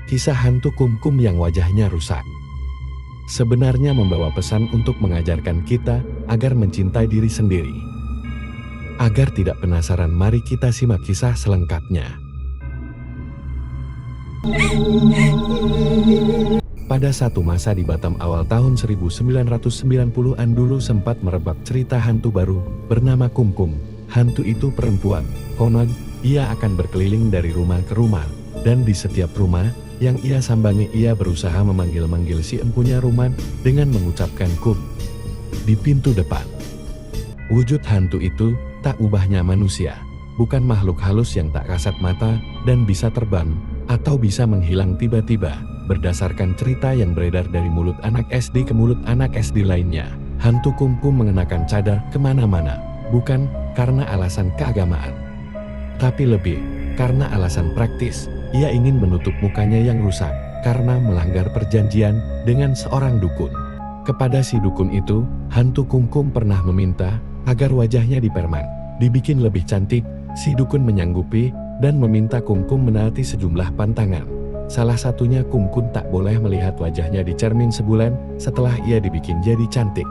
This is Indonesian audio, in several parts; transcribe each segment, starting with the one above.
Kisah hantu kumkum yang wajahnya rusak sebenarnya membawa pesan untuk mengajarkan kita agar mencintai diri sendiri. Agar tidak penasaran, mari kita simak kisah selengkapnya. Pada satu masa di Batam awal tahun 1990-an dulu sempat merebak cerita hantu baru bernama Kumkum. Hantu itu perempuan, konon ia akan berkeliling dari rumah ke rumah, dan di setiap rumah yang ia sambangi ia berusaha memanggil-manggil si empunya rumah dengan mengucapkan kum di pintu depan. Wujud hantu itu tak ubahnya manusia, bukan makhluk halus yang tak kasat mata dan bisa terbang atau bisa menghilang tiba-tiba. Berdasarkan cerita yang beredar dari mulut anak SD ke mulut anak SD lainnya, hantu Kumkum mengenakan cadar kemana-mana, bukan karena alasan keagamaan, tapi lebih karena alasan praktis. Ia ingin menutup mukanya yang rusak karena melanggar perjanjian dengan seorang dukun. Kepada si dukun itu, hantu Kumkum pernah meminta agar wajahnya dipermak, dibikin lebih cantik. Si dukun menyanggupi dan meminta Kumkum menaati sejumlah pantangan. Salah satunya Kumkum tak boleh melihat wajahnya di cermin sebulan setelah ia dibikin jadi cantik.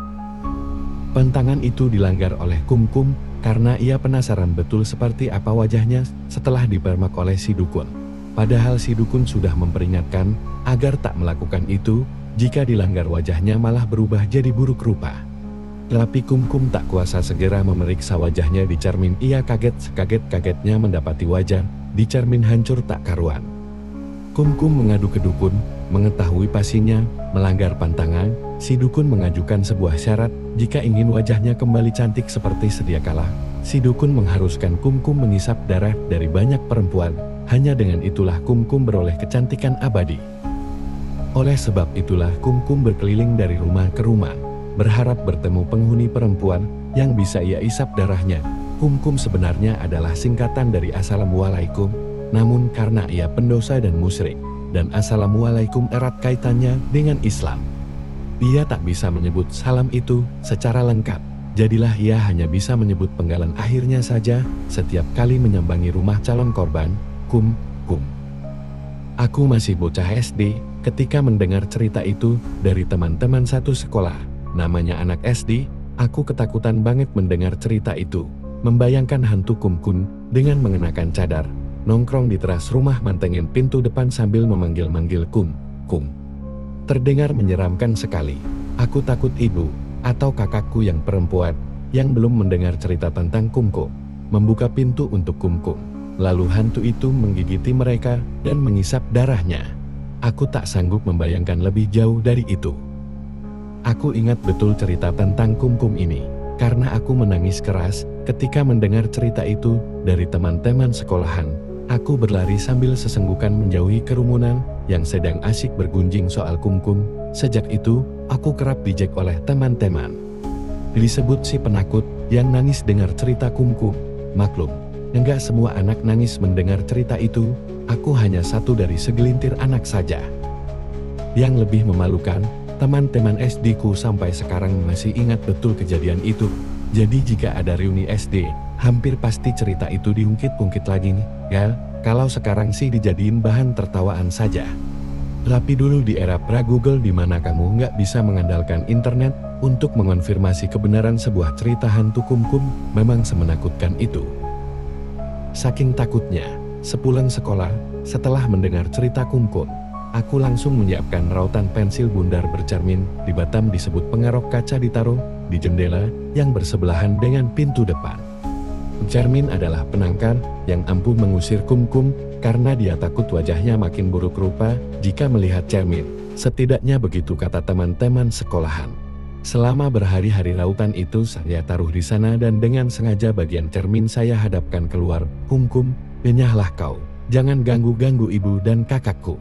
Pantangan itu dilanggar oleh Kumkum karena ia penasaran betul seperti apa wajahnya setelah dipermak oleh si dukun. Padahal si dukun sudah memperingatkan agar tak melakukan itu, jika dilanggar wajahnya malah berubah jadi buruk rupa. Tapi Kumkum tak kuasa segera memeriksa wajahnya di cermin. Ia sekaget-kagetnya mendapati wajah di cermin hancur tak karuan. Kumkum mengadu ke dukun, mengetahui pasinya melanggar pantangan. Si dukun mengajukan sebuah syarat, jika ingin wajahnya kembali cantik seperti sedia kala. Si dukun mengharuskan Kumkum mengisap darah dari banyak perempuan. Hanya dengan itulah Kumkum beroleh kecantikan abadi. Oleh sebab itulah Kumkum berkeliling dari rumah ke rumah, berharap bertemu penghuni perempuan yang bisa ia isap darahnya. Kumkum sebenarnya adalah singkatan dari Assalamualaikum, namun karena ia pendosa dan musyrik, dan Assalamualaikum erat kaitannya dengan Islam, ia tak bisa menyebut salam itu secara lengkap. Jadilah ia hanya bisa menyebut penggalan akhirnya saja setiap kali menyambangi rumah calon korban. Kum. Aku masih bocah SD ketika mendengar cerita itu dari teman-teman satu sekolah, namanya anak SD. Aku ketakutan banget mendengar cerita itu, membayangkan hantu Kumkum dengan mengenakan cadar, nongkrong di teras rumah mantengin pintu depan sambil memanggil-manggil kum. Terdengar menyeramkan sekali. Aku takut ibu atau kakakku yang perempuan yang belum mendengar cerita tentang Kumkum membuka pintu untuk Kumkum. Lalu hantu itu menggigiti mereka dan mengisap darahnya. Aku tak sanggup membayangkan lebih jauh dari itu. Aku ingat betul cerita tentang Kumkum ini, karena aku menangis keras ketika mendengar cerita itu dari teman-teman sekolahan. Aku berlari sambil sesenggukan menjauhi kerumunan yang sedang asyik bergunjing soal Kumkum. Sejak itu, aku kerap dijek oleh teman-teman. Disebut si penakut yang nangis dengar cerita Kumkum. Maklum, enggak semua anak nangis mendengar cerita itu. Aku hanya satu dari segelintir anak saja. Yang lebih memalukan, teman-teman SD ku sampai sekarang masih ingat betul kejadian itu. Jadi jika ada reuni SD, hampir pasti cerita itu diungkit-ungkit lagi nih. Ya, kalau sekarang sih dijadiin bahan tertawaan saja. Tapi dulu di era pra-Google di mana kamu nggak bisa mengandalkan internet untuk mengonfirmasi kebenaran sebuah cerita hantu Kumkum, memang semenakutkan itu. Saking takutnya, sepulang sekolah, setelah mendengar cerita Kumkum, aku langsung menyiapkan rautan pensil bundar bercermin. Di Batam disebut pengerok kaca ditaruh di jendela yang bersebelahan dengan pintu depan. Cermin adalah penangkar yang ampuh mengusir Kumkum karena dia takut wajahnya makin buruk rupa jika melihat cermin. Setidaknya begitu kata teman-teman sekolahan. Selama berhari-hari rautan itu saya taruh di sana dan dengan sengaja bagian cermin saya hadapkan keluar. Kumkum, enyahlah kau, jangan ganggu-ganggu ibu dan kakakku.